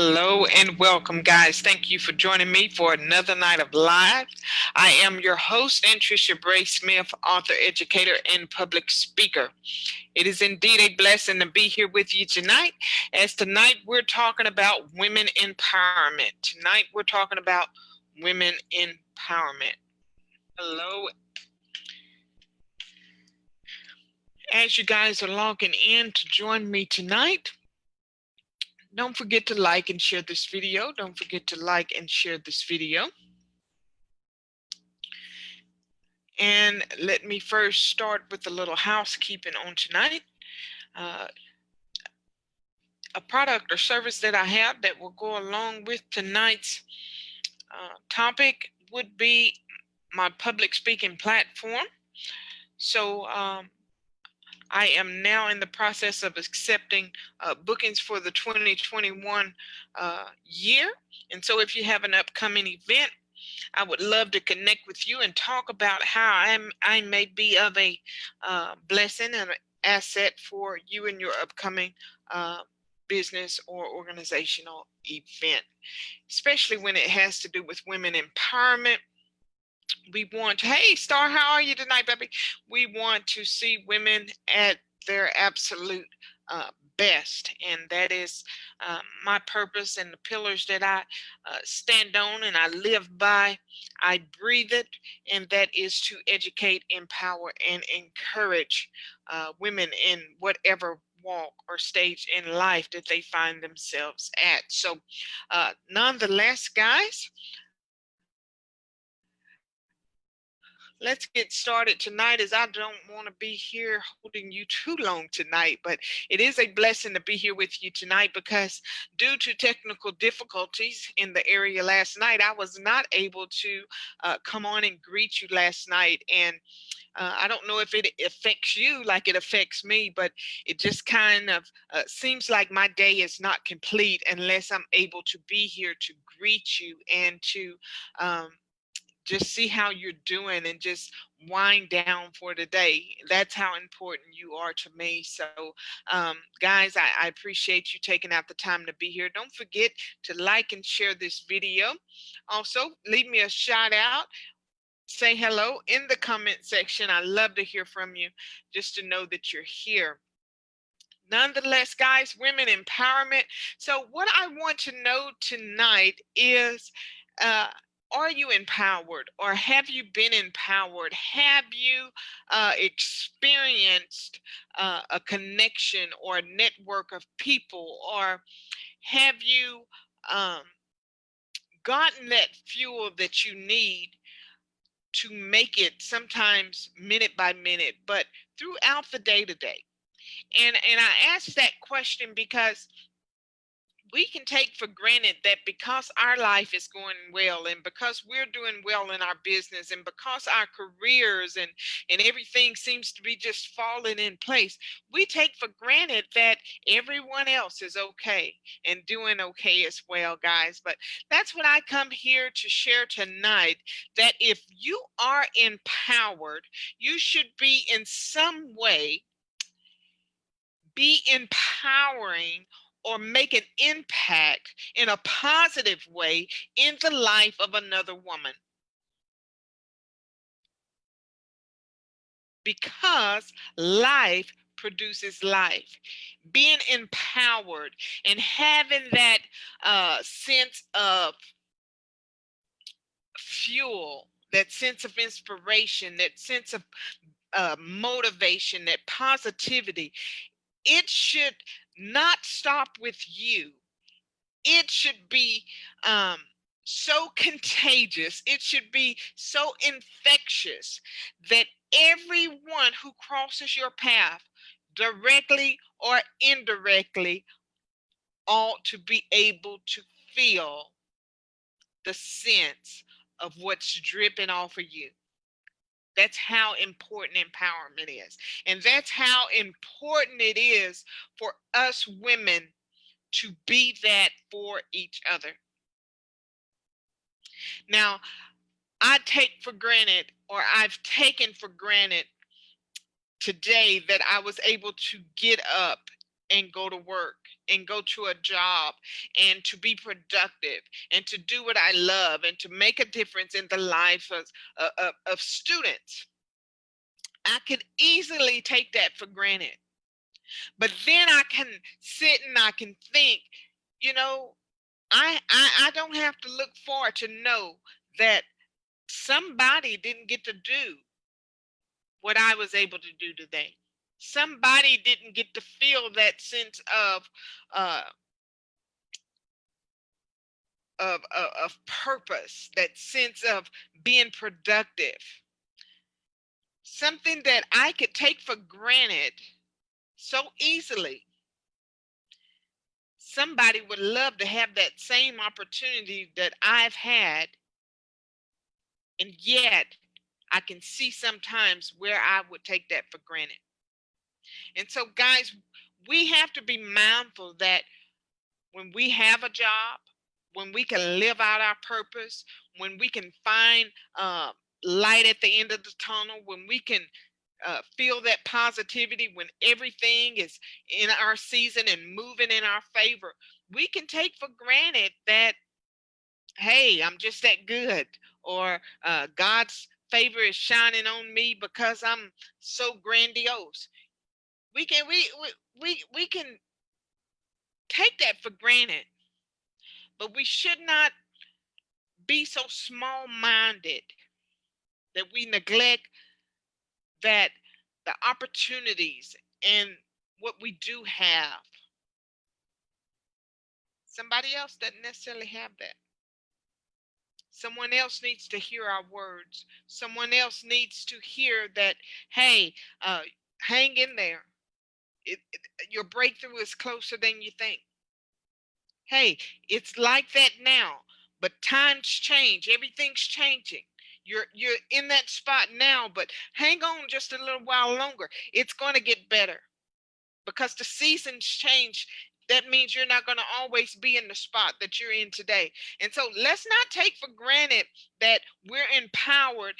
Hello and welcome, guys. Thank you for joining me for another night of live. I am your host, Anntricia Bray Smith, author, educator, and public speaker. It is indeed a blessing to be here with you tonight, as tonight we're talking about women empowerment. Tonight we're talking about women empowerment. Hello. As you guys are logging in to join me tonight, don't forget to like and share this video. Don't forget to like and share this video. And let me first start with a little housekeeping on tonight. Uh, a product or service that I have that will go along with tonight's topic would be my public speaking platform. So I am now in the process of accepting bookings for the 2021 year. And so if you have an upcoming event, I would love to connect with you and talk about how I may be of a blessing and an asset for you and your upcoming business or organizational event, especially when it has to do with women empowerment. We want, hey, Star, how are you tonight, baby? We want to see women at their absolute best, and that is my purpose and the pillars that I stand on and I live by. I breathe it, and that is to educate, empower, and encourage women in whatever walk or stage in life that they find themselves at. So nonetheless, guys, let's get started tonight, as I don't want to be here holding you too long tonight, but it is a blessing to be here with you tonight, because due to technical difficulties in the area last night, I was not able to come on and greet you last night. And I don't know if it affects you like it affects me, but it just kind of seems like my day is not complete unless I'm able to be here to greet you and to just see how you're doing and just wind down for the day. That's how important you are to me. So guys, I appreciate you taking out the time to be here. Don't forget to like and share this video. Also, leave me a shout out. Say hello in the comment section. I love to hear from you, just to know that you're here. Nonetheless, guys, women empowerment. So what I want to know tonight is, are you empowered, or have you been empowered? Have you experienced a connection or a network of people, or have you um, gotten that fuel that you need to make it, sometimes minute by minute, but throughout the day to day? And I ask that question because we can take for granted that because our life is going well, and because we're doing well in our business, and because our careers and everything seems to be just falling in place, we take for granted that everyone else is okay and doing okay as well, guys. But that's what I come here to share tonight, that if you are empowered, you should be in some way be empowering or make an impact in a positive way in the life of another woman. Because life produces life. Being empowered and having that sense of fuel, that sense of inspiration, that sense of motivation, that positivity, it should not stop with you. It should be so contagious. It should be so infectious that everyone who crosses your path, directly or indirectly, ought to be able to feel the sense of what's dripping off of you. That's how important empowerment is. And that's how important it is for us women to be that for each other. Now, I take for granted, or I've taken for granted today, that I was able to get up and go to work and go to a job and to be productive and to do what I love and to make a difference in the life of students. I could easily take that for granted. But then I can sit and I can think, you know, I don't have to look forward to know that somebody didn't get to do what I was able to do today. Somebody didn't get to feel that sense uh, of purpose, that sense of being productive. Something that I could take for granted so easily. Somebody would love to have that same opportunity that I've had, and yet I can see sometimes where I would take that for granted. And so, guys, we have to be mindful that when we have a job, when we can live out our purpose, when we can find light at the end of the tunnel, when we can feel that positivity, when everything is in our season and moving in our favor, we can take for granted that, hey, I'm just that good, or God's favor is shining on me because I'm so grandiose. We can take that for granted, but we should not be so small-minded that we neglect that the opportunities and what we do have. Somebody else doesn't necessarily have that. Someone else needs to hear our words. Someone else needs to hear that, hey, hang in there. Your breakthrough is closer than you think. Hey, it's like that now, but times change. Everything's changing. You're in that spot now, but hang on just a little while longer. It's going to get better because the seasons change. That means you're not going to always be in the spot that you're in today. And so let's not take for granted that we're empowered,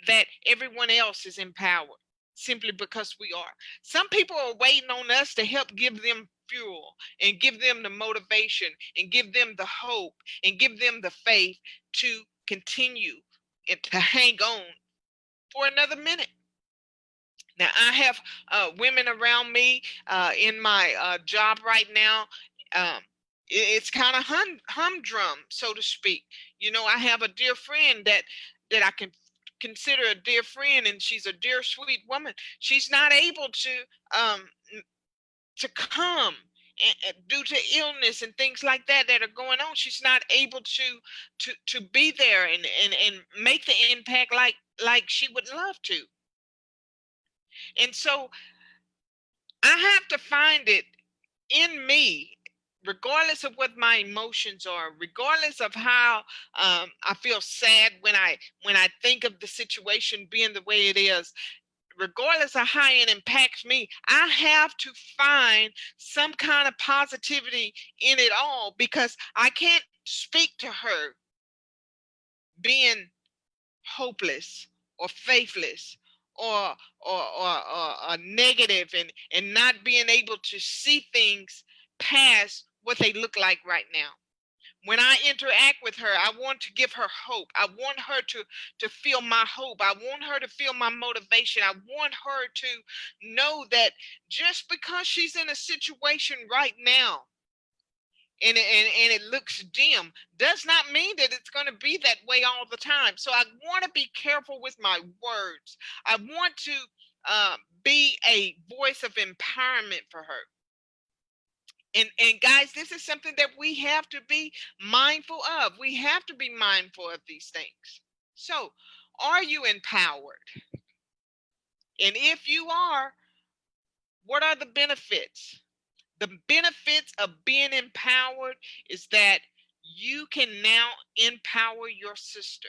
that everyone else is empowered simply because we are. Some people are waiting on us to help give them fuel and give them the motivation and give them the hope and give them the faith to continue and to hang on for another minute. Now, I have women around me in my job right now. Um, it's kind of humdrum, so to speak. You know, I have a dear friend that I can consider a dear friend, and she's a dear, sweet woman. She's not able um, to come due to illness and things like that are going on. She's not able to be there and make the impact like she would love to. And so I have to find it in me, regardless of what my emotions are, regardless of how I feel sad when I think of the situation being the way it is, regardless of how it impacts me. I have to find some kind of positivity in it all, because I can't speak to her being hopeless or faithless or negative and not being able to see things past what they look like right now. When I interact with her, I want to give her hope. I want her to feel my hope. I want her to feel my motivation. I want her to know that just because she's in a situation right now and it looks dim does not mean that it's going to be that way all the time. So I want to be careful with my words. I want to be a voice of empowerment for her. And guys, this is something that we have to be mindful of. We have to be mindful of these things. So, are you empowered? And if you are, what are the benefits? The benefits of being empowered is that you can now empower your sister.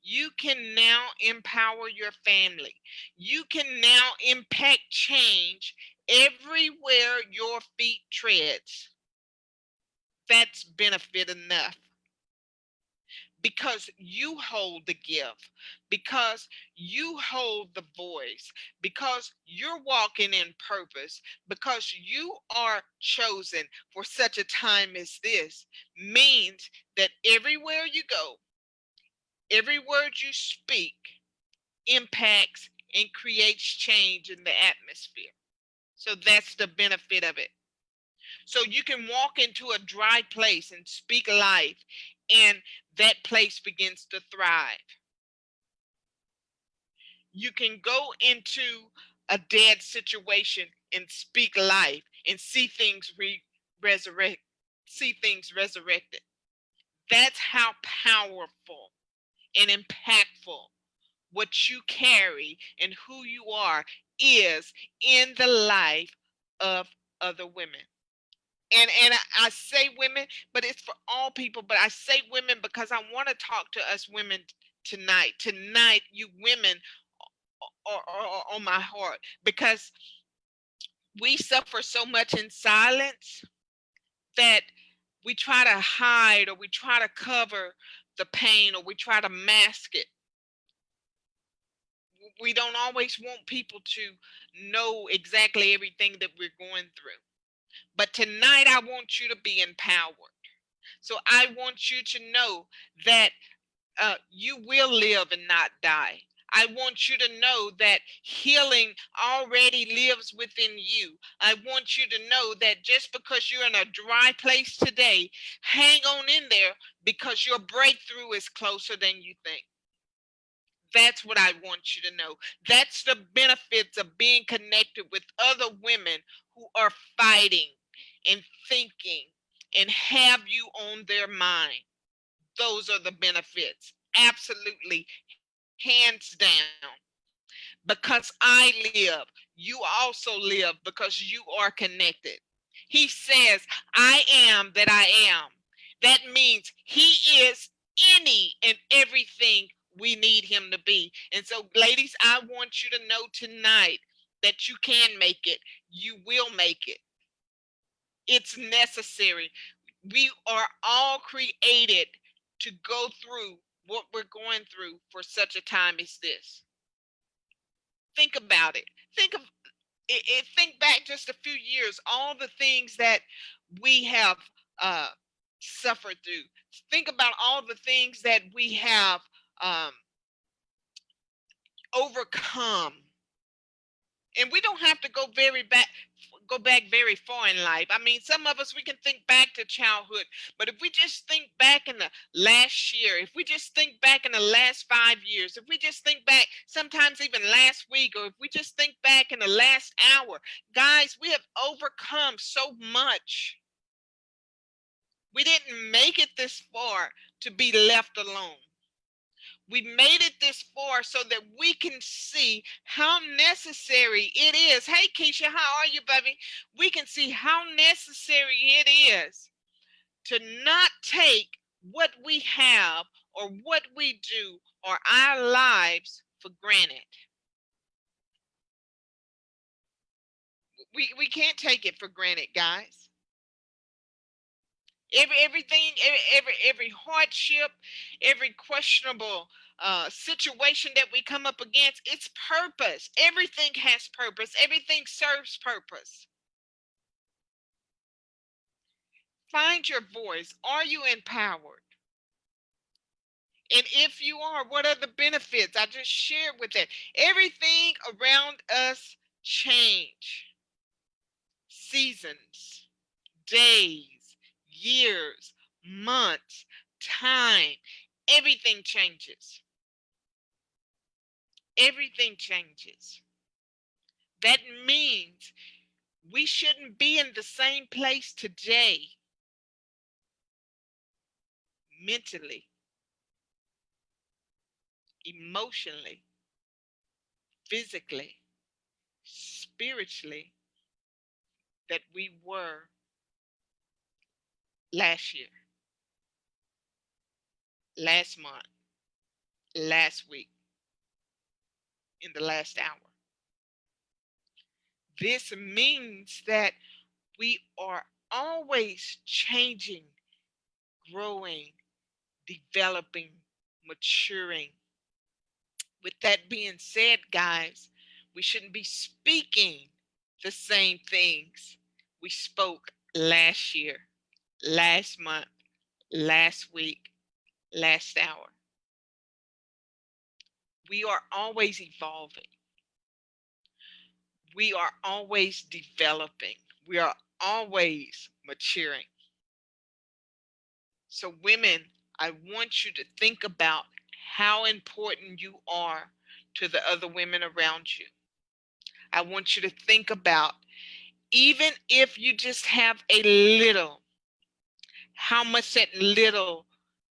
You can now empower your family. You can now impact change everywhere your feet treads. That's benefit enough. because you hold the gift, because you hold the voice, because you're walking in purpose, because you are chosen for such a time as this, means that everywhere you go, every word you speak impacts and creates change in the atmosphere. So that's the benefit of it. So you can walk into a dry place and speak life, and that place begins to thrive. You can go into a dead situation and speak life and see things resurrect, see things resurrected. That's how powerful and impactful what you carry and who you are is in the life of other women. And I say women, but it's for all people. But I say women because I want to talk to us women tonight. Tonight, you women are on my heart because we suffer so much in silence that we try to hide or we try to cover the pain or we try to mask it. We don't always want people to know exactly everything that we're going through. But tonight, I want you to be empowered. So I want you to know that you will live and not die. I want you to know that healing already lives within you. I want you to know that just because you're in a dry place today, hang on in there because your breakthrough is closer than you think. That's what I want you to know. That's the benefits of being connected with other women who are fighting and thinking and have you on their mind. Those are the benefits. Absolutely. Hands down. Because I live, you also live because you are connected. He says, I am that I am. That means he is any and everything we need him to be. And so, ladies, I want you to know tonight that you can make it. You will make it. It's necessary. We are all created to go through what we're going through for such a time as this. Think about it. Think of it. Think back just a few years, all the things that we have uh, suffered through. Think about all the things that we have um, overcome. And we don't have to go back very far in life. I mean, some of us we can think back to childhood, but if we just think back in the last year, if we just think back in the last 5 years, if we just think back sometimes even last week, or if we just think back in the last hour, guys, we have overcome so much. We didn't make it this far to be left alone. We made it this far so that we can see how necessary it is. Hey, Keisha, how are you, baby? We can see how necessary it is to not take what we have or what we do or our lives for granted. We can't take it for granted, guys. Every hardship, every questionable situation that we come up against, it's purpose. Everything has purpose. Everything serves purpose. Find your voice. Are you empowered? And if you are, what are the benefits? I just shared with it. Everything around us change. Seasons, days, years, months, time. Everything changes. Everything changes. That means we shouldn't be in the same place today mentally, emotionally, physically, spiritually that we were last year, last month, last week, in the last hour. This means that we are always changing, growing, developing, maturing. With that being said, guys, we shouldn't be speaking the same things we spoke last year, last month, last week, last hour. We are always evolving. We are always developing. We are always maturing. So, women, I want you to think about how important you are to the other women around you. I want you to think about, even if you just have a little, how much that little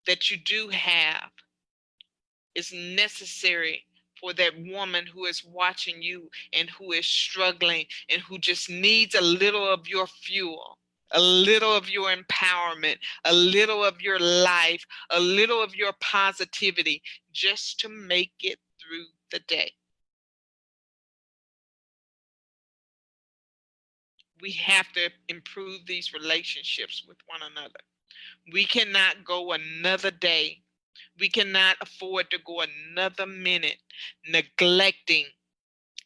that you do have is necessary for that woman who is watching you and who is struggling and who just needs a little of your fuel, a little of your empowerment, a little of your life, a little of your positivity, just to make it through the day. We have to improve these relationships with one another. We cannot go another day. We cannot afford to go another minute neglecting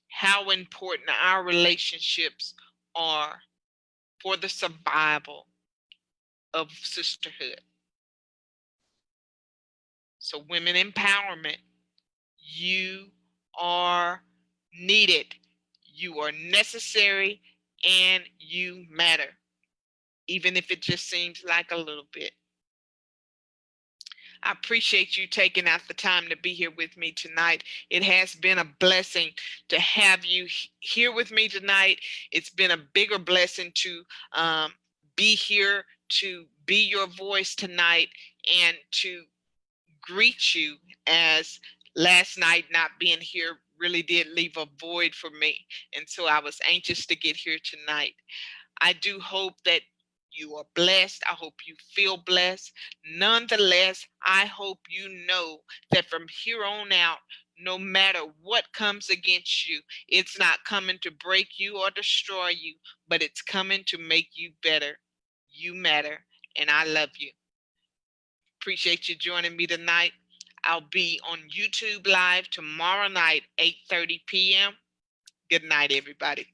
how important our relationships are for the survival of sisterhood. So, women empowerment, you are needed, you are necessary, and you matter, even if it just seems like a little bit. I appreciate you taking out the time to be here with me tonight. It has been a blessing to have you here with me tonight. It's been a bigger blessing to be here, to be your voice tonight, and to greet you, as last night not being here really did leave a void for me. And so I was anxious to get here tonight. I do hope that you are blessed. I hope you feel blessed. Nonetheless, I hope you know that from here on out, no matter what comes against you, it's not coming to break you or destroy you, but it's coming to make you better. You matter, and I love you. Appreciate you joining me tonight. I'll be on YouTube Live tomorrow night, 8:30 p.m. Good night, everybody.